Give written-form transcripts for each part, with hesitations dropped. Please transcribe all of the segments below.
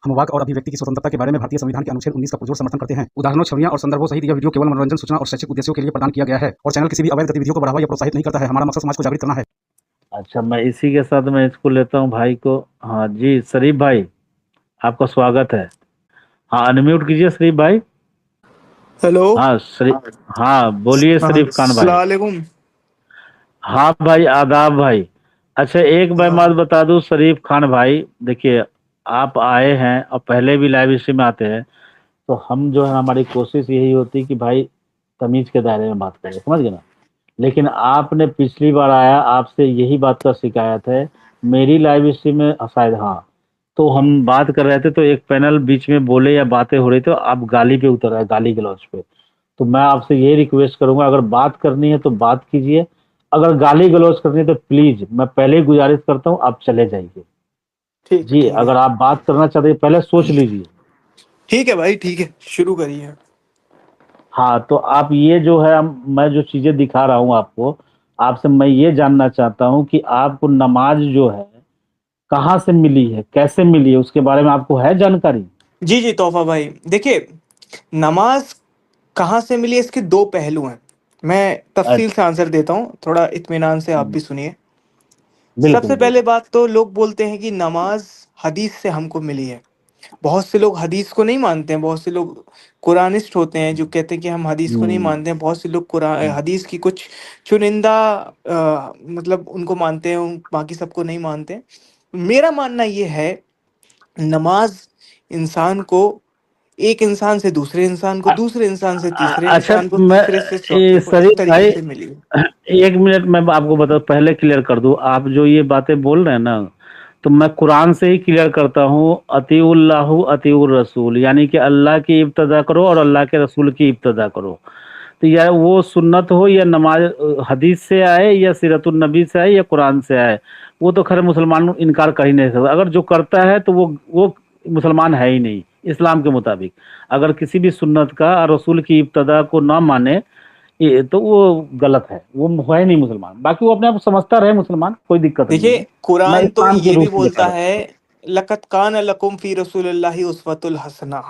हम वाक और अभिव्यक्ति की स्वतंत्रता के बारे में भारतीय संविधान के अनुच्छेद 19 का पुरजोर समर्थन करते हैं। उदाहरणों, छवियां और संदर्भों सहित यह वीडियो केवल मनोरंजन, सूचना और शैक्षिक उद्देश्यों के लिए प्रदान किया गया है और चैनल किसी भी अवैध गतिविधियों को बढ़ावा या प्रोत्साहित नहीं करता है। हमारा मकसद समाज को जागृत करना है। अच्छा, मैं इसी के साथ मैं इसको लेता हूँ भाई को। हाँ जी, शरीफ भाई आपका स्वागत है। हाँ, अनम्यूट कीजिए शरीफ भाई। हेलो। हाँ शरीफ, हाँ बोलिए शरीफ खान भाई। अस्सलाम वालेकुम। हाँ भाई, आदाब भाई। अच्छा, एक मैं बात बता दूं शरीफ खान भाई, देखिए आप आए हैं और पहले भी लाइव स्ट्रीम में आते हैं, तो हम जो है हमारी कोशिश यही होती है कि भाई तमीज के दायरे में बात करें, समझ गए ना। लेकिन आपने पिछली बार आया, आपसे यही बात का शिकायत है मेरी लाइव स्ट्रीम में, शायद हाँ, तो हम बात कर रहे थे तो एक पैनल बीच में बोले या बातें हो रही थी, आप गाली पे उतर आए, गाली गलौज पे। तो मैं आपसे ये रिक्वेस्ट करूंगा, अगर बात करनी है तो बात कीजिए, अगर गाली गलौज करनी है तो प्लीज मैं पहले ही गुजारिश करता हूँ आप चले जाइए। ठीक जी, अगर आप बात करना चाहते हैं पहले सोच लीजिए। ठीक है भाई, ठीक है, शुरू करिए। हाँ, तो आप ये जो है, मैं जो चीजें दिखा रहा हूँ आपको, आपसे मैं ये जानना चाहता हूँ कि आपको नमाज जो है कहाँ से मिली है, कैसे मिली है, उसके बारे में आपको है जानकारी? जी जी तोहफा भाई, देखिए नमाज कहाँ से मिली है, इसके दो पहलू हैं। मैं तफसील से आंसर देता हूँ, थोड़ा इत्मीनान से आप भी सुनिए। सबसे पहले बात तो लोग बोलते हैं कि नमाज हदीस से हमको मिली है। बहुत से लोग हदीस को नहीं मानते हैं, बहुत से लोग कुरानिस्ट होते हैं जो कहते हैं कि हम हदीस को नहीं मानते हैं। बहुत से लोग कुरान हदीस की कुछ चुनिंदा मतलब उनको मानते हैं, बाकी सबको नहीं मानते हैं। मेरा मानना ये है, नमाज इंसान को, एक इंसान से दूसरे इंसान को, दूसरे इंसान से तीसरे अच्छा, इंसान को, मैं तीसरे से चौथे को, इस शरीफ तरीके भाई से मिली। एक मिनट मैं आपको बता, पहले क्लियर कर दूं, आप जो ये बातें बोल रहे हैं ना, तो मैं कुरान से ही क्लियर करता हूँ, अतीउल्लाहु अतीउर रसूल, यानी कि अल्लाह की इब्तदा करो और अल्लाह के रसूल की इब्तदा करो। तो या वो सुन्नत हो या नमाज हदीस से आए या सीरतुन नबी से आए या कुरान से आए, वो तो खैर मुसलमान इनकार कर ही नहीं सकता। अगर जो करता है तो वो मुसलमान है ही नहीं इस्लाम के मुताबिक। अगर किसी भी सुन्नत का और रसूल की इब्तदा को ना माने ये तो वो गलत है, वो है नहीं मुसलमान। बाकी वो अपने आप समझता रहे मुसलमान, कोई दिक्कत नहीं है। देखिए कुरान तो इस्लाम के ये भी रूप में बोलता बता है, लक़द कान लकुम फी रसूलिल्लाहि उस्वतुल हसना।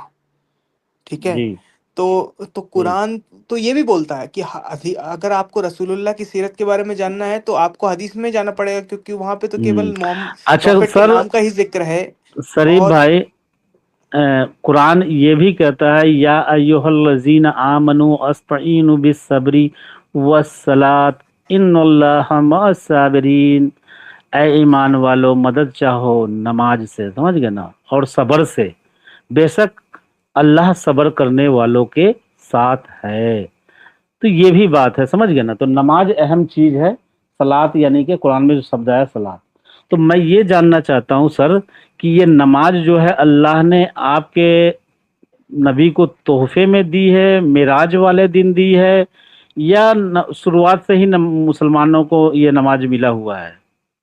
ठीक है, जी तो कुरान तो ये भी बोलता है कि अगर आपको रसूलुल्लाह की सीरत के बारे में जानना है तो आपको हदीस में जाना पड़ेगा, क्योंकि वहां पे तो केवल अच्छा प्रॉफिट के सर, नाम का ही जिक्र है। शरीफ और भाई, कुरान ये भी कहता है या अय्युहल्लज़ीना आमनू अस्तईनु बिस्सब्री वस्सलात इन्नल्लाहा मअस्साबिरीन। ऐ ईमान वालो, मदद चाहो नमाज से, समझ गए ना, और सब्र से, बेशक अल्लाह सब्र करने वालों के साथ है। तो ये भी बात है, समझ गए ना। तो नमाज अहम चीज है, सलात यानी कि कुरान में जो शब्द है सलात। तो मैं ये जानना चाहता हूँ सर कि ये नमाज जो है अल्लाह ने आपके नबी को तोहफे में दी है, मिराज वाले दिन दी है, या शुरुआत से ही मुसलमानों को ये नमाज मिला हुआ है?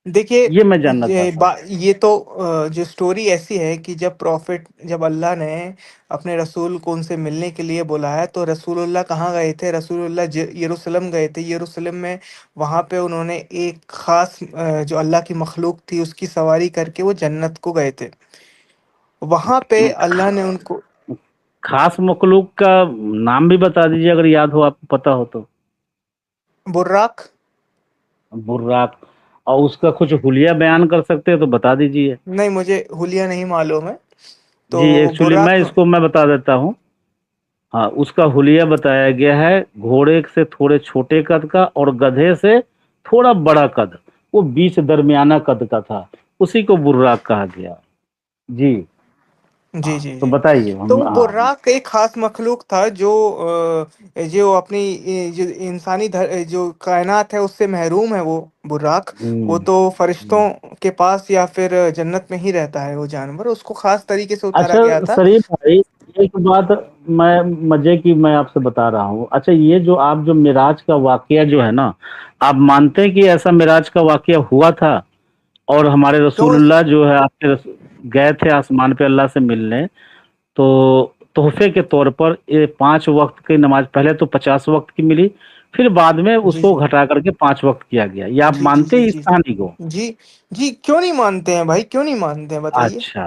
देखिए ये मैं जानना चाहता हूँ। ये तो जो स्टोरी ऐसी है कि जब अल्लाह ने अपने रसूल को उनसे मिलने के लिए बुलाया, तो रसूलुल्लाह कहाँ गए थे? रसूलुल्लाह यरूशलेम गए थे। यरूशलेम में वहाँ पे उन्होंने एक खास जो अल्लाह की मखलूक थी उसकी सवारी करके वो जन्नत को गए थे। वहाँ पे अल्लाह ने उनको खास मखलूक का नाम भी बता दीजिए अगर याद हो, आपको पता हो तो। बुर्राक। बुर्राक, और उसका कुछ हुलिया बयान कर सकते हैं तो बता दीजिए। नहीं, मुझे हुलिया नहीं मालूम है। तो जी, एक्चुअली मैं बता देता हूँ। हाँ, उसका हुलिया बताया गया है, घोड़े से थोड़े छोटे कद का और गधे से थोड़ा बड़ा कद, वो बीच दरमियाना कद का था, उसी को बुर्राक कहा गया। जी जी जी तो जी। बताइए तो हम। हाँ बुर्राक एक खास मखलूक था जो अपनी जो इंसानी जो कायनात है उससे महरूम है। वो बुर्राक, वो तो फरिश्तों के पास या फिर जन्नत में ही रहता है। वो जानवर उसको खास तरीके से उतारा अच्छा गया था। शरीफ भाई, एक बात मैं मजे की मैं आपसे बता रहा हूँ। अच्छा, ये जो आप जो मिराज का वाकया जो है ना, आप मानते हैं कि ऐसा मिराज का वाकया हुआ था और हमारे तो रसूलुल्लाह जो है आपके गए थे आसमान पे अल्लाह से मिलने, तो तोहफे के तौर पर ये 5 वक्त की नमाज, पहले तो 50 वक्त की मिली, फिर बाद में जी उसको जी घटा करके 5 वक्त किया गया। ये आप जी जी मानते जी हैं इस जी कहानी को? जी जी। क्यों नहीं मानते हैं भाई, क्यों नहीं मानते हैं, बताइए। अच्छा,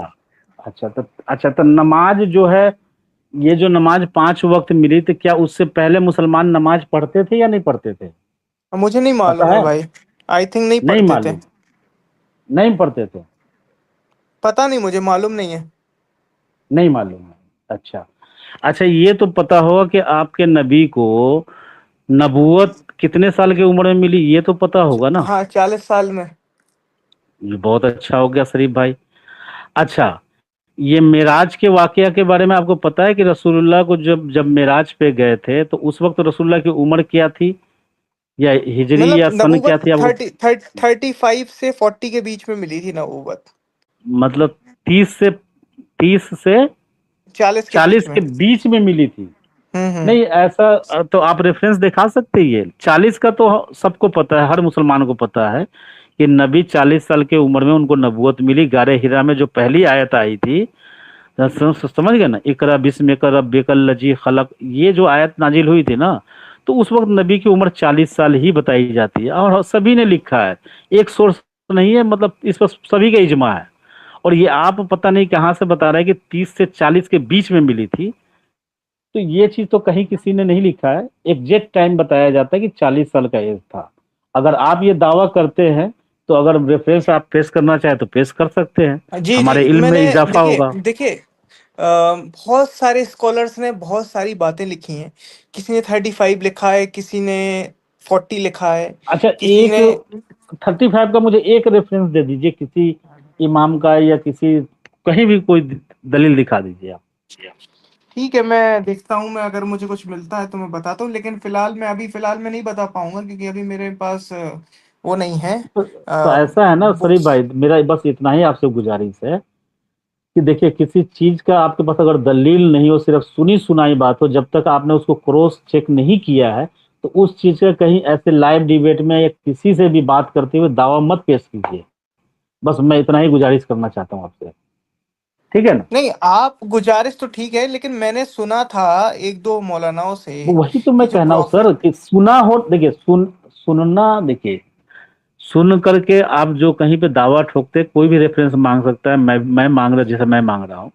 اچھا تو نماز جو ہے، یہ جو نماز 5 وقت ملی تو کیا اس سے پہلے مسلمان نماز پڑھتے تھے یا نہیں پڑھتے تھے؟ مجھے نہیں پتہ معلوم ہے ہے؟ بھائی، آئی تھنک نہیں نہیں پڑھتے تھے، معلوم، نہیں پڑھتے تھے، پتہ نہیں، مجھے معلوم نہیں ہے۔ نہیں معلوم ہے۔ اچھا یہ تو پتا ہوگا کہ آپ کے نبی کو نبوت کتنے سال کی عمر میں ملی، یہ تو پتا ہوگا نا؟ ہاں 40 سال میں۔ یہ بہت اچھا ہو گیا شریف بھائی۔ اچھا یہ معراج کے واقعہ کے بارے میں آپ کو پتا ہے کہ رسول اللہ کو جب معراج پہ گئے تھے تو اس وقت رسول اللہ کی عمر کیا تھی، یا ہجری مطلب یا سن کیا نبوت تھی آپ کو؟ 35 سے 40 کے بیچ میں ملی تھی نبوت، مطلب 30 سے 40 کے بیچ 40 میں۔ کے بیچ میں ملی تھی؟ ہوں۔ نہیں ایسا تو آپ ریفرنس دکھا سکتے، یہ 40 کا تو سب کو پتا ہے، ہر مسلمان کو پتا ہے کہ نبی 40 سال کی عمر میں ان کو نبوت ملی۔ غار حرا میں جو پہلی آیت آئی تھی، سمجھ گئے نا، اقرا بسمک ربک الذی خلق، یہ جو آیت نازل ہوئی تھی نا، تو اس وقت نبی کی عمر 40 سال ہی بتائی جاتی ہے، اور سبھی نے لکھا ہے، ایک سورس نہیں ہے، مطلب اس پر سبھی کا اجماع ہے۔ اور یہ آپ پتہ نہیں کہاں سے بتا رہے ہیں کہ 30 سے 40 کے بیچ میں ملی تھی، تو یہ چیز تو کہیں کسی نے نہیں لکھا ہے، ایگزیکٹ ٹائم بتایا جاتا ہے کہ 40 سال کا ایج تھا۔ اگر آپ یہ دعویٰ کرتے ہیں تو اگر ریفرنس آپ پیش کرنا چاہیں تو پیش کر سکتے ہیں، جی ہمارے جی، علم میں میں نے اضافہ ہوگا۔ دیکھیے بہت سارے اسکالرس نے بہت ساری باتیں لکھی ہیں، کسی نے 35 لکھا ہے، کسی نے 40 لکھا ہے، اچھا کسی ایک نے 35 کا مجھے ایک ریفرنس دے دیجئے، کسی امام کا یا کسی کہیں بھی کوئی دلیل دکھا دیجئے آپ۔ ٹھیک ہے، میں دیکھتا ہوں، میں اگر مجھے کچھ ملتا ہے تو میں بتاتا ہوں، لیکن فی الحال میں نہیں بتا پاؤں گا کیونکہ ابھی میرے پاس وہ نہیں ہے تو ایسا ہے نا شریف بکس۔ بھائی، میرا بس اتنا ہی آپ سے گزارش ہے کہ دیکھیے کسی چیز کا آپ کے پاس اگر دلیل نہیں ہو، صرف سنی سنائی بات ہو، جب تک آپ نے اس کو کراس چیک نہیں کیا ہے تو اس چیز کا کہیں ایسے لائیو ڈیبیٹ میں یا کسی سے بھی بات کرتے ہوئے دعویٰ مت پیش کیجیے۔ بس میں اتنا ہی گزارش کرنا چاہتا ہوں آپ سے، ٹھیک ہے نا؟ نہیں، آپ گزارش تو ٹھیک ہے، لیکن میں نے سنا تھا ایک دو مولاناؤں سے وہی تو میں کہ جو کہنا ہوں سر پروفٹ، کہ سنا ہو، دیکھیے سننا، دیکھیے سن کر کے آپ جو کہیں پہ دعویٰ ٹھوکتے، کوئی بھی ریفرنس مانگ سکتا ہے، میں مانگ رہا، جیسے میں مانگ رہا ہوں،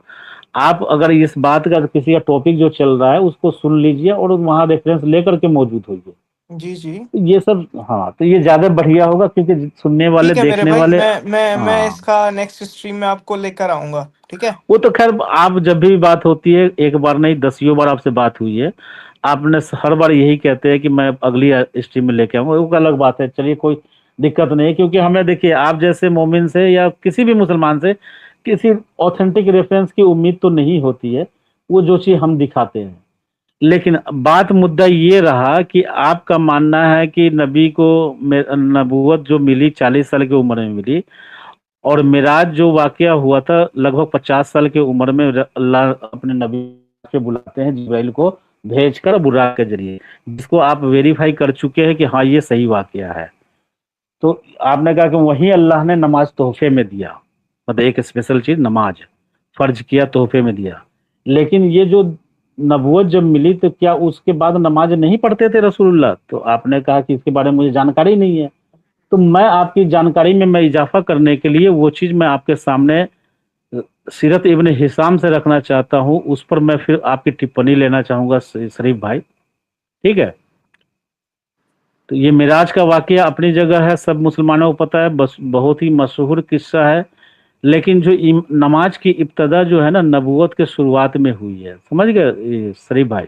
آپ اگر اس بات کا کسی کا ٹاپک جو چل رہا ہے اس کو سن لیجئے اور وہاں ریفرنس لے کر کے موجود ہوئیے، جی جی یہ سب، ہاں تو یہ زیادہ بڑھیا ہوگا، کیونکہ سننے والے ٹھیک ہے میرے دیکھنے بھائی، والے، میں ہاں اس کا نیکسٹ اسٹریم میں آپ کو لے کر آؤں گا، ٹھیک ہے۔ وہ تو خیر آپ جب بھی بات ہوتی ہے، ایک بار نہیں 10 بار آپ سے بات ہوئی ہے، آپ نے ہر بار یہی کہتے ہیں کہ میں اگلی اسٹریم میں لے کے آؤں گا، وہ الگ بات ہے، چلیے کوئی دقت نہیں ہے، کیونکہ ہمیں دیکھیے آپ جیسے مومن سے یا کسی بھی مسلمان سے کسی اوتھینٹک ریفرنس کی امید تو نہیں ہوتی ہے، وہ جو چیز ہم دکھاتے ہیں، لیکن بات مدعا یہ رہا کہ آپ کا ماننا ہے کہ نبی کو نبوت جو ملی 40 سال کی عمر میں ملی، اور معراج جو واقعہ ہوا تھا لگ بھگ 50 سال کی عمر میں، اللہ اپنے نبی کے بلاتے ہیں جبرائیل کو بھیج کر براق کے ذریعے، جس کو آپ ویریفائی کر چکے ہیں کہ ہاں یہ صحیح واقعہ ہے۔ تو آپ نے کہا کہ وہیں اللہ نے نماز تحفے میں دیا، مطلب ایک اسپیشل چیز نماز فرض کیا، تحفے میں دیا، لیکن یہ جو نبوت جب ملی تو کیا اس کے بعد نماز نہیں پڑھتے تھے رسول اللہ؟ تو آپ نے کہا کہ اس کے بارے میں مجھے جانکاری نہیں ہے، تو میں آپ کی جانکاری میں اضافہ کرنے کے لیے وہ چیز میں آپ کے سامنے سیرت ابن حشام سے رکھنا چاہتا ہوں، اس پر میں پھر آپ کی ٹپنی لینا چاہوں گا شریف بھائی، ٹھیک ہے؟ تو یہ معراج کا واقعہ اپنی جگہ ہے، سب مسلمانوں کو پتہ ہے، بس بہت ہی مشہور قصہ ہے، لیکن جو نماز کی ابتدا جو ہے نا نبوت کے شروعات میں ہوئی ہے، سمجھ گئے یہ شریف بھائی؟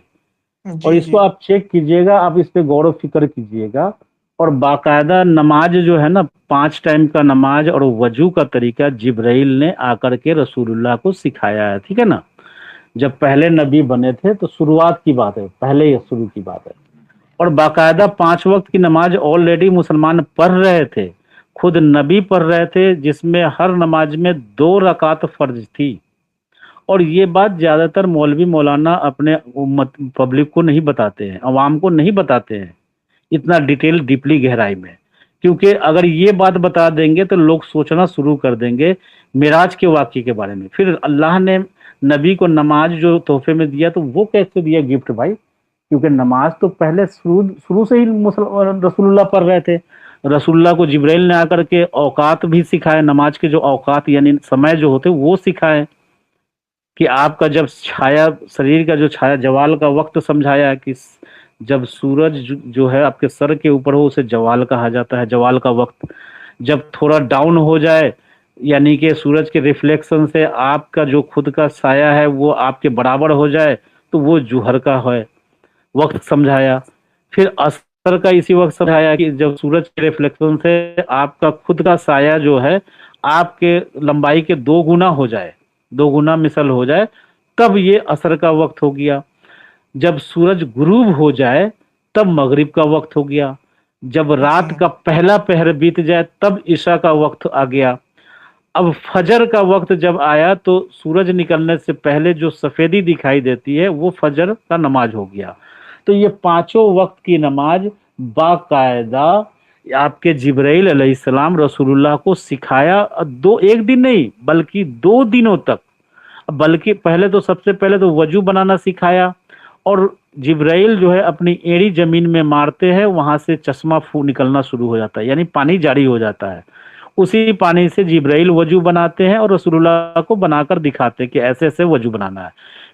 اور جی اس کو جی آپ چیک کیجئے گا، آپ اس پہ غور و فکر کیجئے گا، اور باقاعدہ نماز جو ہے نا 5 ٹائم کا نماز اور وضو کا طریقہ جبرائیل نے آ کر کے رسول اللہ کو سکھایا ہے، ٹھیک ہے نا؟ جب پہلے نبی بنے تھے تو شروعات کی بات ہے، پہلے ہی شروع کی بات ہے، اور باقاعدہ 5 وقت کی نماز آلریڈی مسلمان پڑھ رہے تھے، خود نبی پڑھ رہے تھے، جس میں ہر نماز میں 2 رکعت فرض تھی، اور یہ بات زیادہ تر مولوی مولانا اپنے امت پبلک کو نہیں بتاتے ہیں، عوام کو نہیں بتاتے ہیں اتنا ڈیٹیل ڈیپلی گہرائی میں، کیونکہ اگر یہ بات بتا دیں گے تو لوگ سوچنا شروع کر دیں گے معراج کے واقعے کے بارے میں، پھر اللہ نے نبی کو نماز جو تحفے میں دیا تو وہ کیسے دیا گفٹ بھائی؟ کیونکہ نماز تو پہلے شروع سے ہی رسول اللہ پڑھ رہے تھے، رسول اللہ کو جبرائیل نے آ کر کے اوقات بھی سکھائے، نماز کے جو اوقات یعنی سمے جو ہوتے وہ سکھائے، کہ آپ کا جب چھایا شریر کا جو چھایا جوال کا وقت سمجھایا کہ جب سورج جو ہے آپ کے سر کے اوپر ہو اسے جوال کہا جاتا ہے، جوال کا وقت جب تھوڑا ڈاؤن ہو جائے یعنی کہ سورج کے ریفلیکشن سے آپ کا جو خود کا سایہ ہے وہ آپ کے برابر ہو جائے تو وہ جوہر کا ہے وقت سمجھایا۔ پھر اثر کا اسی وقت سمجھایا کہ جب سورج کے ریفلیکشن سے آپ کا خود کا سایہ جو ہے آپ کے لمبائی کے 2 گنا ہو جائے، 2 گنا مثل ہو جائے، تب یہ اثر کا وقت ہو گیا۔ جب سورج غروب ہو جائے تب مغرب کا وقت ہو گیا۔ جب رات جی کا پہلا پہر بیت جائے تب عشاء کا وقت آ گیا۔ اب فجر کا وقت جب آیا تو سورج نکلنے سے پہلے جو سفیدی دکھائی دیتی ہے وہ فجر کا نماز ہو گیا۔ تو یہ 5 وقت کی نماز باقاعدہ آپ کے جبرائیل علیہ السلام رسول اللہ کو سکھایا، ایک دن نہیں بلکہ 2 دنوں تک، بلکہ پہلے تو سب سے پہلے تو وضو بنانا سکھایا، اور جبرائیل جو ہے اپنی ایڑی زمین میں مارتے ہیں، وہاں سے چشمہ نکلنا شروع ہو جاتا ہے، یعنی پانی جاری ہو جاتا ہے۔ اسی پانی سے جبرائیل وضو بناتے ہیں اور رسول اللہ کو بنا کر دکھاتے ہیں کہ ایسے ایسے وضو بنانا ہے۔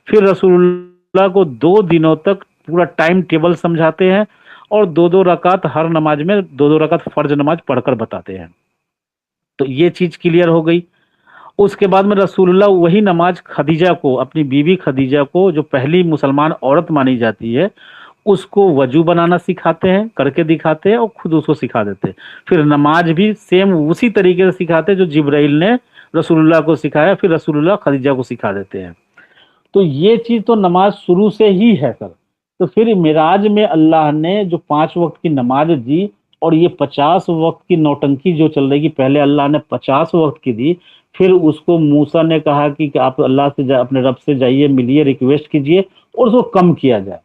پھر رسول اللہ کو 2 دنوں تک پورا ٹائم ٹیبل سمجھاتے ہیں اور 2 رکعت ہر نماز میں 2 رکعت فرض نماز پڑھ کر بتاتے ہیں۔ تو یہ چیز کلیئر ہو گئی۔ اس کے بعد میں رسول اللہ وہی نماز خدیجہ کو، اپنی بیوی خدیجہ کو جو پہلی مسلمان عورت مانی جاتی ہے، اس کو وضو بنانا سکھاتے ہیں، کر کے دکھاتے ہیں اور خود اس کو سکھا دیتے ہیں۔ پھر نماز بھی سیم اسی طریقے سے سکھاتے ہیں جو جبرائیل نے رسول اللہ کو سکھایا، پھر رسول اللہ خدیجہ کو سکھا دیتے ہیں۔ تو یہ چیز تو نماز شروع سے ہی ہے سر۔ تو پھر معراج میں اللہ نے جو 5 وقت کی نماز دی، اور یہ 50 وقت کی نوٹنکی جو چل رہی، پہلے اللہ نے 50 وقت کی دی، پھر اس کو موسیٰ نے کہا کہ آپ اللہ سے اپنے رب سے جائیے، ملیے، ریکویسٹ کیجئے اور اس کو کم کیا جائے۔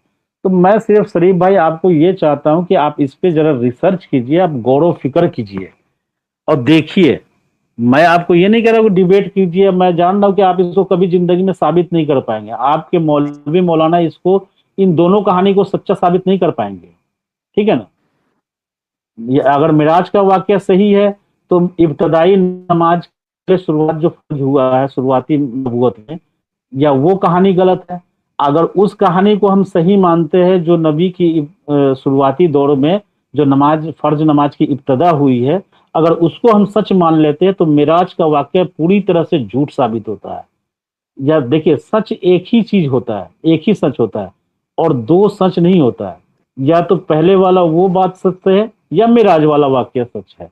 تو میں صرف شریف بھائی آپ کو یہ چاہتا ہوں کہ آپ اس پہ ذرا ریسرچ کیجئے، آپ غور و فکر کیجئے اور دیکھیے۔ میں آپ کو یہ نہیں کہہ رہا کہ ڈیبیٹ کیجئے، میں جان رہا ہوں کہ آپ اس کو کبھی زندگی میں ثابت نہیں کر پائیں گے، آپ کے مولوی مولانا اس کو، ان دونوں کہانی کو سچا ثابت نہیں کر پائیں گے، ٹھیک ہے نا۔ اگر معراج کا واقعہ صحیح ہے تو ابتدائی نماز کے شروعات جو فرض ہوا ہے شروعاتی نبوت میں، یا وہ کہانی غلط ہے؟ اگر اس کہانی کو ہم صحیح مانتے ہیں جو نبی کی شروعاتی دور میں جو نماز فرض نماز کی ابتدا ہوئی ہے، اگر اس کو ہم سچ مان لیتے ہیں تو معراج کا واقعہ پوری طرح سے جھوٹ ثابت ہوتا ہے۔ یا دیکھیے، سچ ایک ہی چیز ہوتا ہے، ایک ہی سچ ہوتا ہے، اور 2 سچ نہیں ہوتا ہے۔ یا تو پہلے والا وہ بات سچ ہے یا معراج والا واقعہ سچ ہے۔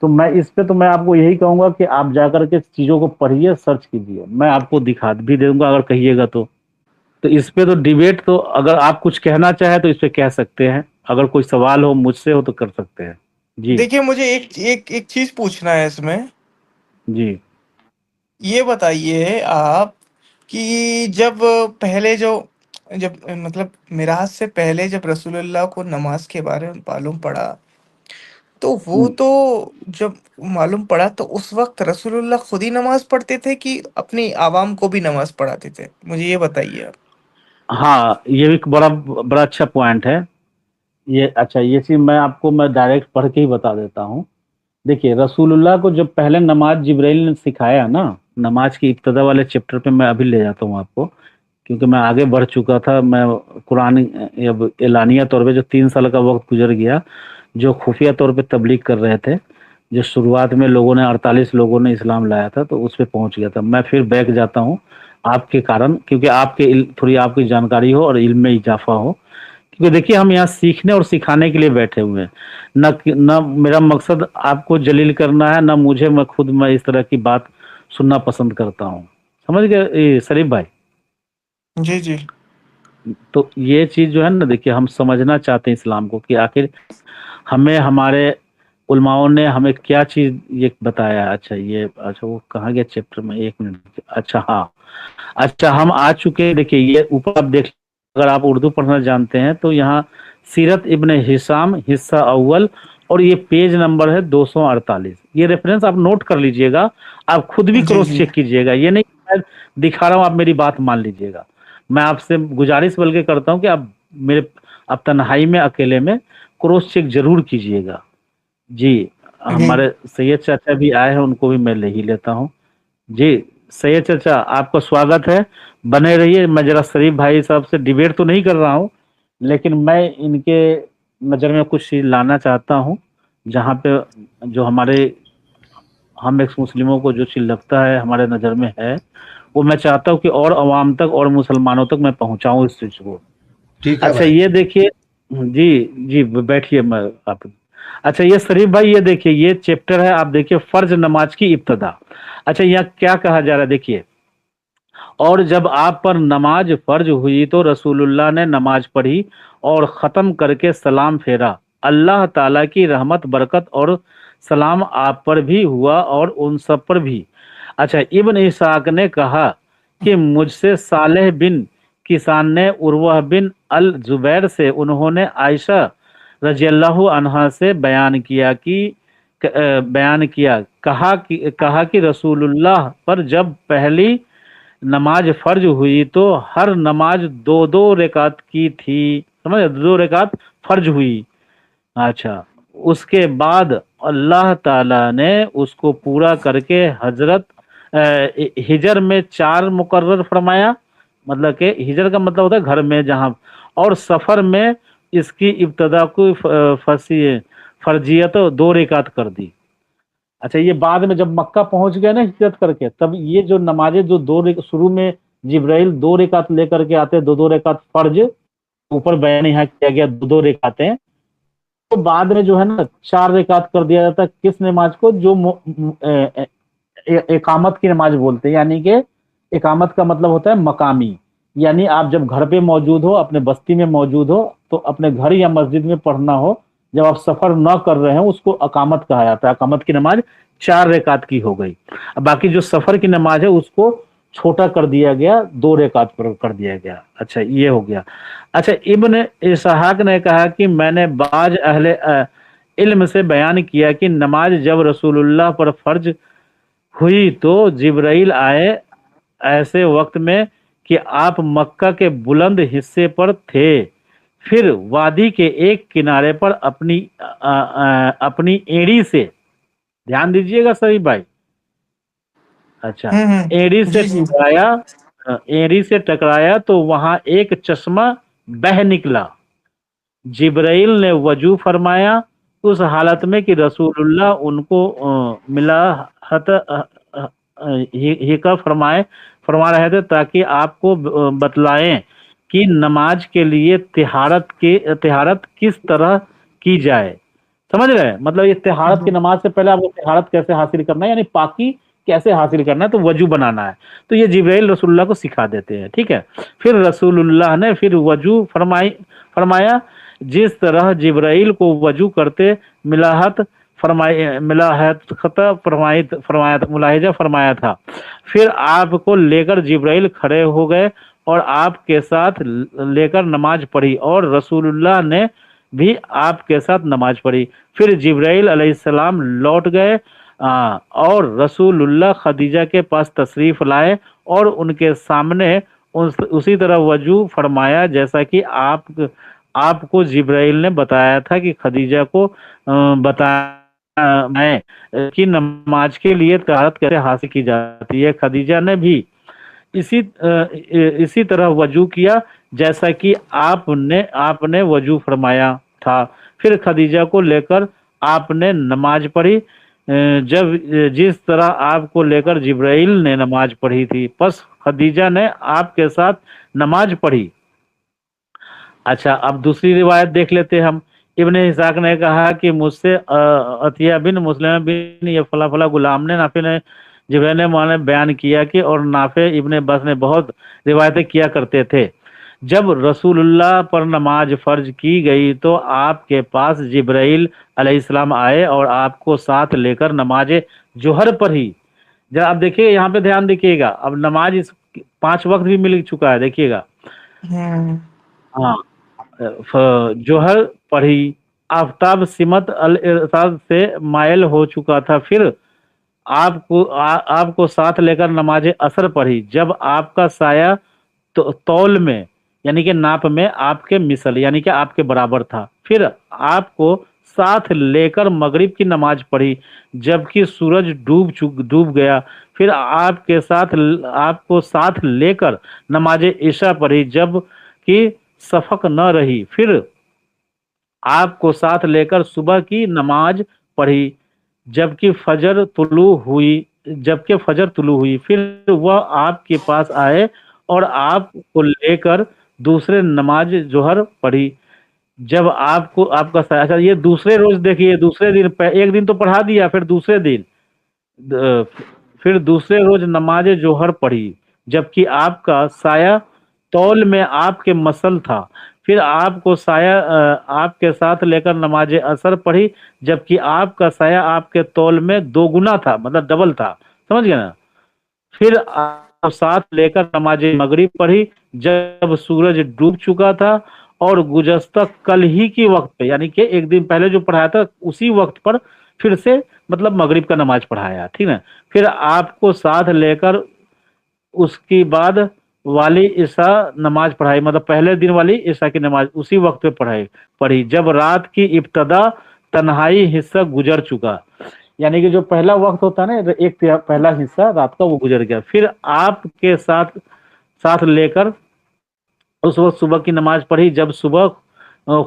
تو میں اس پہ تو میں آپ کو یہی کہوں گا کہ آپ جا کر کے چیزوں کو پڑھیے، سرچ کیجیے، میں آپ کو دکھا بھی دوں گا اگر کہیے گا تو۔ تو اس پہ تو ڈیبیٹ تو اگر آپ کچھ کہنا چاہیں تو اس پہ کہہ سکتے ہیں، اگر کوئی سوال ہو مجھ سے ہو تو کر سکتے ہیں۔ جی دیکھیے، مجھے ایک چیز پوچھنا ہے اس میں، جی یہ بتائیے آپ کہ جب پہلے جب مطلب معراج سے پہلے جب رسول اللہ کو نماز کے بارے میں معلوم پڑا، تو وہ تو جب معلوم پڑا تو اس وقت رسول اللہ خود ہی نماز پڑھتے تھے کہ اپنی عوام کو بھی نماز پڑھاتے تھے؟ مجھے یہ بتائیے آپ۔ ہاں، یہ بھی بڑا اچھا پوائنٹ ہے یہ۔ اچھا، یہ چیز میں آپ کو میں ڈائریکٹ پڑھ کے ہی بتا دیتا ہوں۔ دیکھیے، رسول اللہ کو جب پہلے نماز جبرائیل نے سکھایا نا، نماز کی ابتدا والے چیپٹر پہ میں ابھی لے جاتا ہوں آپ کو، کیونکہ میں آگے بڑھ چکا تھا۔ میں قرآن اعلانیہ طور پہ جو 3 سال کا وقت گزر گیا، جو خفیہ طور پہ تبلیغ کر رہے تھے، جو شروعات میں لوگوں نے 48 لوگوں نے اسلام لایا تھا، تو اس پہ پہنچ گیا تھا۔ میں پھر بیک جاتا ہوں آپ کے کارن، کیونکہ آپ کے تھوڑی آپ کی جانکاری ہو اور علم میں اضافہ ہو، کیونکہ دیکھیے ہم یہاں سیکھنے اور سکھانے کے لیے بیٹھے ہوئے ہیں۔ نہ میرا مقصد آپ کو جلیل کرنا ہے، نہ مجھے، میں اس طرح کی بات سننا پسند کرتا ہوں، سمجھ گئے شریف بھائی؟ جی جی تو یہ چیز جو ہے نا، دیکھیے ہم سمجھنا چاہتے ہیں اسلام کو کہ آخر ہمیں ہمارے علماؤں نے ہمیں کیا چیز یہ بتایا ہے۔ اچھا وہ کہاں گیا چیپٹر میں؟ 1 منٹ۔ اچھا ہاں، اچھا ہم آ چکے ہیں۔ دیکھیے یہ اوپر آپ دیکھ، اگر آپ اردو پڑھنا جانتے ہیں تو یہاں سیرت ابن ہشام حصہ اول، اور یہ پیج نمبر ہے 248۔ یہ ریفرنس آپ نوٹ کر لیجئے گا، آپ خود بھی جی کروس جی چیک کیجئے گا، یہ نہیں کہ میں دکھا رہا ہوں آپ میری بات مان لیجئے گا۔ میں آپ سے گزارش بلکہ کرتا ہوں کہ آپ تنہائی میں اکیلے میں کروس چیک ضرور کیجئے گا۔ جی جی ہمارے سید چاچا بھی آئے ہیں، ان کو بھی میں لے ہی لیتا ہوں۔ جی सैयद चाचा आपका स्वागत है, बने रहिए। मैं जरा शरीफ भाई साहब से डिबेट तो नहीं कर रहा हूँ, लेकिन मैं इनके नज़र में कुछ चीज़ लाना चाहता हूँ, जहाँ पे जो हमारे हम एक्स मुस्लिमों को जो चीज़ लगता है हमारे नज़र में है, वो मैं चाहता हूँ कि और अवाम तक और मुसलमानों तक मैं पहुँचाऊँ इस चीज़ को। ठीक है अच्छा भाई। ये देखिए, जी जी बैठिए, मैं आप अच्छा ये शरीफ भाई ये देखिए, ये चैप्टर है, आप देखिए फर्ज नमाज की इब्तदा। अच्छा यहाँ क्या कहा जा रहा है देखिए, और जब आप पर नमाज फर्ज हुई तो रसूलुल्लाह ने नमाज पढ़ी और ख़त्म करके सलाम फेरा। अल्लाह ताला की रहमत बरकत और सलाम आप पर भी हुआ और उन सब पर भी। अच्छा इब्न इसाक ने कहा कि मुझसे सालेह बिन किसान ने उर्वा बिन अल जुबैर से उन्होंने आयशा रजियल्लाहु अन्हा से बयान किया कहा कि रसूलुल्लाह पर जब पहली नमाज फर्ज हुई तो हर नमाज दो दो रकात की थी, समझ, दो रकात फर्ज हुई। अच्छा उसके बाद अल्लाह ताला ने उसको पूरा करके हिजर में 4 मुकर्रर फरमाया, मतलब कि हिजर का मतलब होता है घर में जहाँ, और सफ़र में इसकी इब्तदा को फर्जियत 2 रकात कर दी। अच्छा ये बाद में जब मक्का पहुंच गए ना हिजरत करके, तब ये जो नमाजें जो शुरू में जिब्राइल 2 रकात लेकर के आते, 2 रकात फर्ज, ऊपर बयान यहाँ किया गया 2 रकातें, तो बाद में जो है ना 4 रकात कर दिया जाता है। किस नमाज को? जो इकामत की नमाज बोलते हैं, यानी कि इकामत का मतलब होता है मकामी, यानी आप जब घर पे मौजूद हो, अपने बस्ती में मौजूद हो, तो अपने घर या मस्जिद में पढ़ना हो, जब आप सफर न कर रहे हो उसको अकामत कहा जाता है। अकामत की नमाज 4 रकात की हो गई। अब बाकी जो सफर की नमाज है उसको छोटा कर दिया गया, 2 रकात पर कर दिया गया। अच्छा ये हो गया। अच्छा इब्न इसहाक ने कहा कि मैंने बाज अहले इल्म से बयान किया कि नमाज जब रसूलुल्लाह पर फर्ज हुई तो जिब्राइल आए ऐसे वक्त में कि आप मक्का के बुलंद हिस्से पर थे, फिर वादी के एक किनारे पर अपनी एड़ी से, ध्यान दीजिएगा सभी भाई, अच्छा एड़ी से जी जी टकराया, एड़ी से टकराया तो वहां एक चश्मा बह निकला। जिब्राइल ने वजू फरमाया उस हालत में कि रसूलुल्लाह उनको मिला हिका फरमा रहे थे, ताकि आपको बतलाएं कि नमाज के लिए तिहारत किस तरह की जाए। समझ रहे हैं? मतलब ये तिहारत की नमाज से पहले आपको तिहारत कैसे हासिल करना है, यानी पाकी कैसे हासिल करना है, तो वजू बनाना है। तो ये जिब्राइल रसूलुल्लाह को सिखा देते हैं, ठीक है। फिर रसूलुल्लाह ने फिर वजू फरमाया जिस तरह जिब्राइल को वजू करते मुलाहिजा फरमाया था। फिर आपको लेकर जिब्राइल खड़े हो गए और आपके साथ लेकर नमाज पढ़ी, और रसूलुल्लाह ने भी आपके साथ नमाज पढ़ी। फिर जिब्राइल अलैहिस्सलाम लौट गए और रसूलुल्लाह खदीजा के पास तशरीफ लाए और उनके सामने उसी तरह वजू फरमाया जैसा कि आपको जिब्राइल ने बताया था कि खदीजा को बताया मैं कि नमाज के लिए तहारत कैसे हासिल की जाती है। खदीजा ने भी इसी तरह वजू किया जैसा कि आपने वजू फरमाया था। फिर खदीजा को लेकर आपने नमाज पढ़ी जब जिस तरह आपको लेकर जिब्राइल ने नमाज पढ़ी थी। बस खदीजा ने आपके साथ नमाज पढ़ी। अच्छा अब दूसरी रिवायत देख लेते हैं हम। इब्ने इसाक ने कहा कि मुझसे अतिया बिन मुस्लिम बिन ये फला फला गुलाम ने नाफे ने जिब्राइल ने बयान किया कि और नाफे इब्ने बस ने बहुत रिवायतें किया करते थे। जब रसूलुल्लाह पर नमाज फर्ज की गई तो आपके पास जिब्राइल अलैहिस्सलाम आए और आपको साथ लेकर नमाज जोहर पढ़ी। जब आप देखिए यहाँ पे ध्यान देखिएगा, अब नमाज इस 5 वक्त भी मिल चुका है, देखिएगा। हाँ जोहर पढ़ी, आफ्ताब सिमत अल इरसाद से मायल हो चुका था। फिर आपको साथ लेकर नमाज असर पढ़ी जब आपका साया तौल में यानी कि नाप में आपके मिसल यानी कि आपके बराबर था। फिर आपको साथ लेकर मगरिब की नमाज पढ़ी जबकि सूरज डूब गया। फिर आपको साथ लेकर नमाज ईशा पढ़ी जब कि शफक न रही। फिर आपको साथ लेकर सुबह की नमाज पढ़ी जबकि फजर तुलू हुई। फिर वह आपके पास आए और आपको लेकर दूसरे नमाज जोहर पढ़ी जब आपका अच्छा, ये दूसरे रोज देखिए, दूसरे दिन एक दिन तो पढ़ा दिया, फिर दूसरे दिन फिर दूसरे रोज नमाज जोहर पढ़ी जबकि आपका साया तौल में आपके मसल था। फिर आपको साया आपके साथ लेकर नमाज असर पढ़ी जबकि आपका साया आपके तौल में 2 गुना था, मतलब डबल था, समझ गए ना। फिर आप साथ लेकर नमाज मगरिब पढ़ी जब सूरज डूब चुका था और गुजश्ता कल ही की वक्त पे, यानी कि एक दिन पहले जो पढ़ाया था उसी वक्त पर फिर से मतलब मगरिब का नमाज पढ़ाया, ठीक है। फिर आपको साथ लेकर उसके बाद वाली ईशा नमाज पढ़ाई, मतलब पहले दिन वाली ईशा की नमाज उसी वक्त पे पढ़ी जब रात की इब्तदा तन्हाई हिस्सा गुजर चुका, यानी कि जो पहला वक्त होता है ना, एक पहला हिस्सा रात का वो गुजर गया। फिर आपके साथ लेकर उस वक्त सुबह की नमाज पढ़ी जब सुबह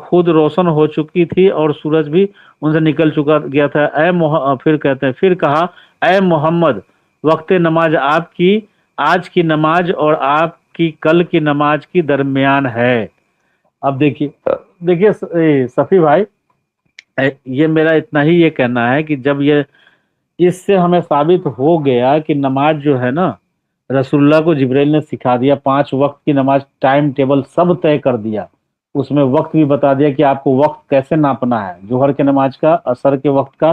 खुद रोशन हो चुकी थी और सूरज भी उनसे निकल चुका गया था। फिर कहा, ऐ मोहम्मद, वक्त नमाज आपकी आज की नमाज और आपकी कल की नमाज की दरमियान है। अब देखिए सफी भाई, ये मेरा इतना ही ये कहना है कि जब ये इससे हमें साबित हो गया कि नमाज जो है ना, रसूलुल्लाह को जिब्राइल ने सिखा दिया, 5 वक्त की नमाज टाइम टेबल सब तय कर दिया, उसमें वक्त भी बता दिया कि आपको वक्त कैसे नापना है, जोहर के नमाज का, असर के वक्त का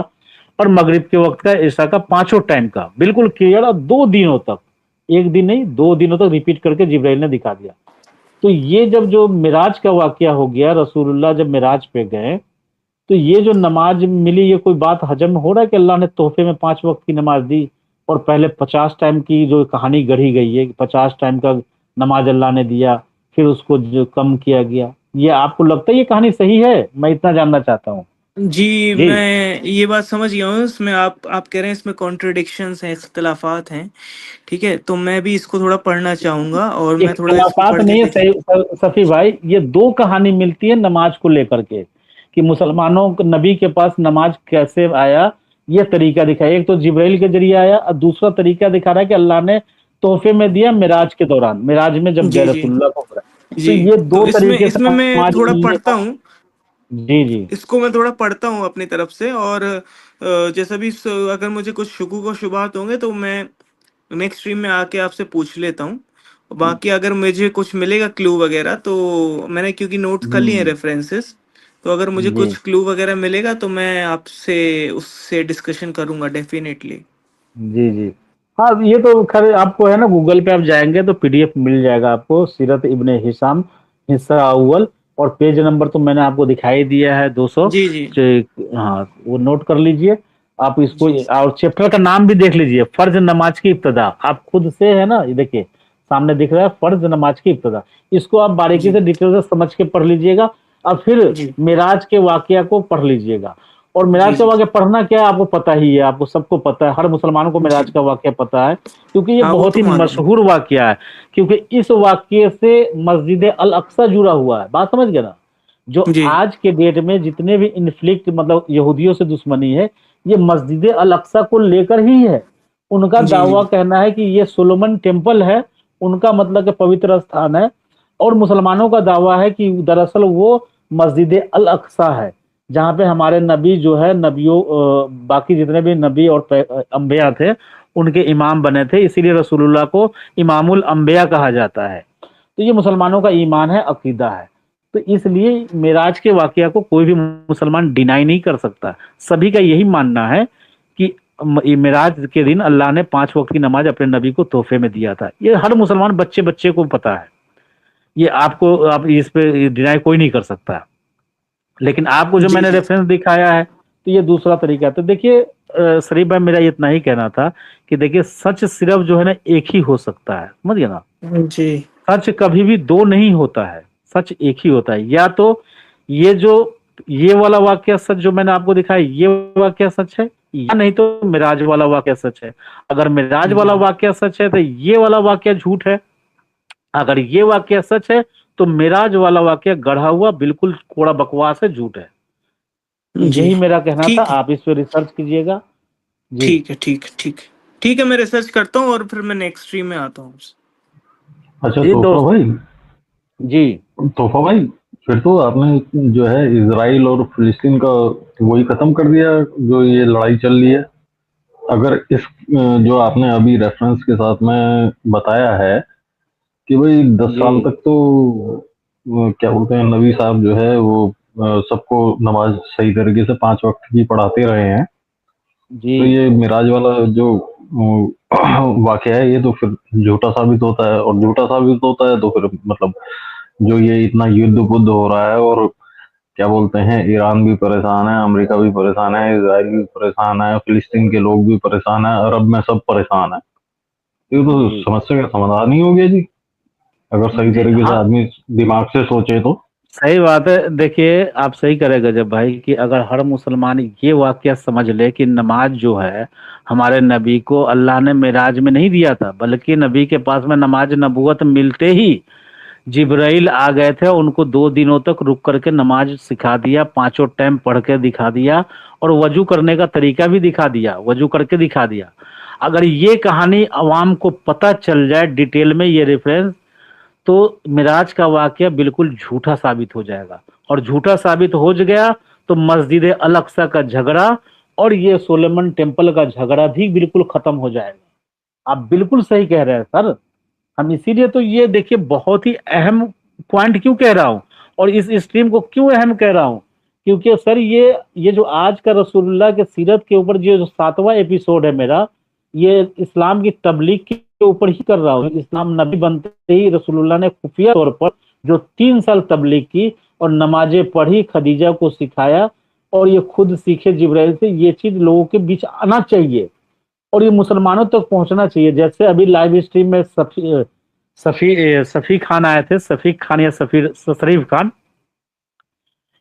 और मगरिब के वक्त का, ईशा का, 5 टाइम का बिल्कुल क्लियर। और 2 दिनों तक, एक दिन नहीं 2 दिनों तक रिपीट करके जिब्राइल ने दिखा दिया। तो ये जब जो मिराज का वाकया हो गया, रसूलुल्लाह जब मिराज पे गए तो ये जो नमाज मिली, ये कोई बात हजम हो रहा है कि अल्लाह ने तोहफे में 5 वक्त की नमाज दी और पहले 50 टाइम की जो कहानी गढ़ी गई है, 50 टाइम का नमाज अल्लाह ने दिया, फिर उसको जो कम किया गया, ये आपको लगता है ये कहानी सही है? मैं इतना जानना चाहता हूँ। जी, मैं ये बात समझ गया हूँ। इसमें आप कह रहे हैं इसमें कॉन्ट्रडिक्शंस हैं, इख्तिलाफात हैं, ठीक है। तो मैं भी इसको थोड़ा पढ़ना चाहूंगा और मैं थोड़ा इसको पढ़ नहीं है सफी भाई, ये 2 कहानी मिलती है नमाज को लेकर के कि मुसलमानों को नबी के पास नमाज कैसे आया, ये तरीका दिखाया। एक तो जिब्राइल के जरिए आया और दूसरा तरीका दिखा रहा है कि अल्लाह ने तोहफे में दिया मिराज के दौरान, मिराज में जब गए रसूलुल्लाह को। तो ये 2 तरीके इसमें मैं थोड़ा पढ़ता हूँ। जी इसको मैं थोड़ा पढ़ता हूँ अपनी तरफ से, और जैसा भी अगर मुझे कुछ शुकूक और शुबहात होंगे तो मैं नेक्स्ट स्ट्रीम में आके आपसे पूछ लेता हूँ। बाकी अगर मुझे कुछ मिलेगा क्लू वगैरह, तो मैंने क्योंकि नोट्स कर लिए हैं रेफरेंसेस, तो अगर मुझे कुछ क्लू वगैरह मिलेगा तो मैं आपसे उससे डिस्कशन करूंगा डेफिनेटली। जी हाँ, ये तो खैर आपको है ना, गूगल पे आप जाएंगे तो PDF मिल जाएगा आपको, सीरत इब्ने हिशाम हिस्सा अव्वल, और पेज नंबर तो मैंने आपको दिखाई दिया है 200। जी हाँ, वो नोट कर लीजिए आप इसको, और चैप्टर का नाम भी देख लीजिए, फर्ज नमाज की इब्तदा। आप खुद से है ना, ये देखिए सामने दिख रहा है फर्ज नमाज की इब्तदा, इसको आप बारीकी से डिटेल से समझ के पढ़ लीजिएगा और फिर मिराज के वाकया को पढ़ लीजिएगा। और मिराज का वाकया पढ़ना क्या है आपको पता ही है, आपको सबको पता है, हर मुसलमानों को मिराज का वाकया पता है, क्योंकि ये बहुत ही मशहूर वाकया है। क्योंकि इस वाकये से मस्जिद अल अक्सा जुड़ा हुआ है, बात समझ गए ना। जो आज के डेट में जितने भी इन्फ्लिक्ट मतलब यहूदियों से दुश्मनी है, ये मस्जिद अल अक्सा को लेकर ही है। उनका दावा कहना है कि ये सोलोमन टेम्पल है, उनका मतलब कि पवित्र स्थान है, और मुसलमानों का दावा है कि दरअसल वो मस्जिद अल अक्सा है, जहाँ पे हमारे नबी जो है, नबियों बाकी जितने भी नबी और अंबिया थे उनके इमाम बने थे, इसीलिए रसूलुल्लाह को इमामुल अंबिया कहा जाता है। तो ये मुसलमानों का ईमान है, अकीदा है। तो इसलिए मिराज के वाकया को कोई भी मुसलमान डिनाई नहीं कर सकता। सभी का यही मानना है कि मिराज के दिन अल्लाह ने 5 वक्त की नमाज अपने नबी को तोहफे में दिया था। ये हर मुसलमान बच्चे को पता है, ये आप इस पे डिनाई कोई नहीं कर सकता। लेकिन आपको जो मैंने रेफरेंस दिखाया है तो ये दूसरा तरीका है। तो देखिए शरीफ भाई, मेरा इतना ही कहना था कि देखिए सच सिर्फ जो है ना एक ही हो सकता है, समझ गए ना जी। सच कभी भी 2 नहीं होता है, सच एक ही होता है। या तो ये जो ये वाला वाक्य सच जो मैंने आपको दिखाया, ये वाक्य सच है, या नहीं तो मिराज वाला वाक्य सच है। अगर मिराज वाला जी वाक्य सच है तो ये वाला वाक्य झूठ है। अगर ये वाक्य सच है तो मिराज वाला वाक्य गढ़ा हुआ बिल्कुल कोड़ा बकवास है, झूठ है। जी यही मेरा कहना था, ठीक है आप इस पे रिसर्च कीजिएगा जी। ठीक है ठीक है ठीक है ठीक है, मैं रिसर्च करता हूँ और फिर मैं नेक्स्ट स्ट्रीम में आता हूँ। अच्छा जी तोहफा दोस्त भाई, जी। तोहफा भाई, फिर तो आपने जो है इजराइल और फिलिस्तीन का वही खत्म कर दिया जो ये लड़ाई चल रही है। अगर इस जो आपने अभी रेफरेंस के साथ में बताया है कि भाई 10 जी साल तक तो क्या बोलते हैं नबी साहब जो है वो सबको नमाज सही तरीके से 5 वक्त की पढ़ाते रहे हैं, जी तो ये मिराज वाला जो वाकया है ये तो फिर झूठा साबित होता है, और झूठा साबित होता है तो फिर मतलब जो ये इतना युद्ध बुद्ध हो रहा है, और क्या बोलते हैं ईरान भी परेशान है, अमेरिका भी परेशान है, इसराइल भी परेशान है, फिलिस्तीन के लोग भी परेशान है, अरब में सब परेशान है। ये तो जी समस्या का समाधान ही हो गया जी, अगर सही जी तरीके से हाँ, आदमी दिमाग से सोचे तो। सही बात है। देखिए आप सही करें गजब भाई कि अगर हर मुसलमान ये वाक्य समझ ले कि नमाज जो है हमारे नबी को अल्लाह ने मिराज में नहीं दिया था, बल्कि नबी के पास में नमाज नबूवत मिलते ही जिब्राइल आ गए थे, उनको 2 दिनों तक रुक करके नमाज सिखा दिया, 5 टाइम पढ़ के दिखा दिया, और वजू करने का तरीका भी दिखा दिया, वजू करके दिखा दिया। अगर ये कहानी अवाम को पता चल जाए डिटेल में, ये रेफरेंस, तो मिराज का वाकया बिल्कुल झूठा साबित हो जाएगा। और झूठा साबित हो गया तो मस्जिद अल अक्सा का झगड़ा और ये सोलेमन टेम्पल का झगड़ा भी बिल्कुल खत्म हो जाएगा। आप बिल्कुल सही कह रहे हैं सर। हम इसीलिए तो ये देखिए बहुत ही अहम पॉइंट क्यों कह रहा हूं, और इस स्ट्रीम को क्यों अहम कह रहा हूं, क्योंकि सर ये जो आज का रसूलुल्लाह के सीरत के ऊपर जो 7वां एपिसोड है मेरा, ये इस्लाम की तबलीग के ऊपर ही कर रहा हूँ। इस्लाम नबी बनते ही रसूलुल्लाह ने खुफिया तौर पर जो 3 साल तबलीग की और नमाजें पढ़ी, खदीजा को सिखाया, और ये खुद सीखे जिब्राइल से। ये चीज लोगों के बीच आना चाहिए और ये मुसलमानों तक पहुंचना चाहिए। जैसे अभी लाइव स्ट्रीम में सफी खान आए थे, सफीक खान या शरीफ खान,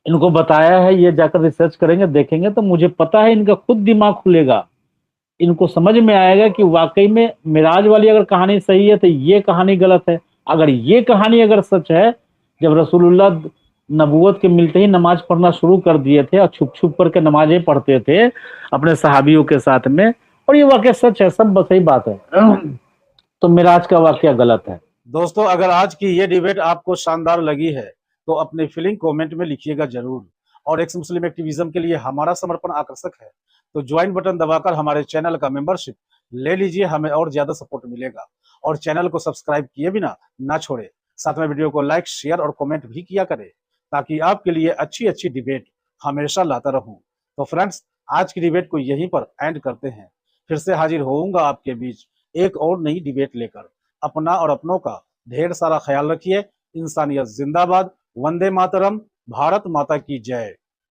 इनको बताया है ये जाकर रिसर्च करेंगे, देखेंगे, तो मुझे पता है इनका खुद दिमाग खुलेगा, इनको समझ में आएगा कि वाकई में मिराज वाली अगर कहानी सही है तो ये कहानी गलत है। अगर ये कहानी अगर सच है, जब रसूलुल्लाह नबूवत के मिलते ही नमाज पढ़ना शुरू कर दिए थे और छुप छुप करके नमाजें पढ़ते थे अपने सहाबियों के साथ में, और ये वाकया सच है, सब सही बात है, तो मिराज का वाकया गलत है। दोस्तों अगर आज की ये डिबेट आपको शानदार लगी है तो अपनी फीलिंग कमेंट में लिखिएगा जरूर। और एक्स मुस्लिम एक्टिविज्म के लिए हमारा समर्पण आकर्षक है, तो ज्वाइन बटन दबाकर हमारे चैनल का मेंबरशिप ले लीजिए, हमें और ज्यादा सपोर्ट मिलेगा। और चैनल को सब्सक्राइब किए बिना ना छोड़े, साथ में वीडियो को लाइक शेयर और कमेंट भी किया करें, ताकि आपके लिए अच्छी अच्छी डिबेट हमेशा लाता रहूं। तो फ्रेंड्स आज की डिबेट को यहीं पर एंड करते हैं, फिर से हाजिर होऊंगा आपके बीच एक और नई डिबेट लेकर। अपना और अपनों का ढेर सारा ख्याल रखिए। इंसानियत जिंदाबाद, वंदे मातरम, भारत माता की जय।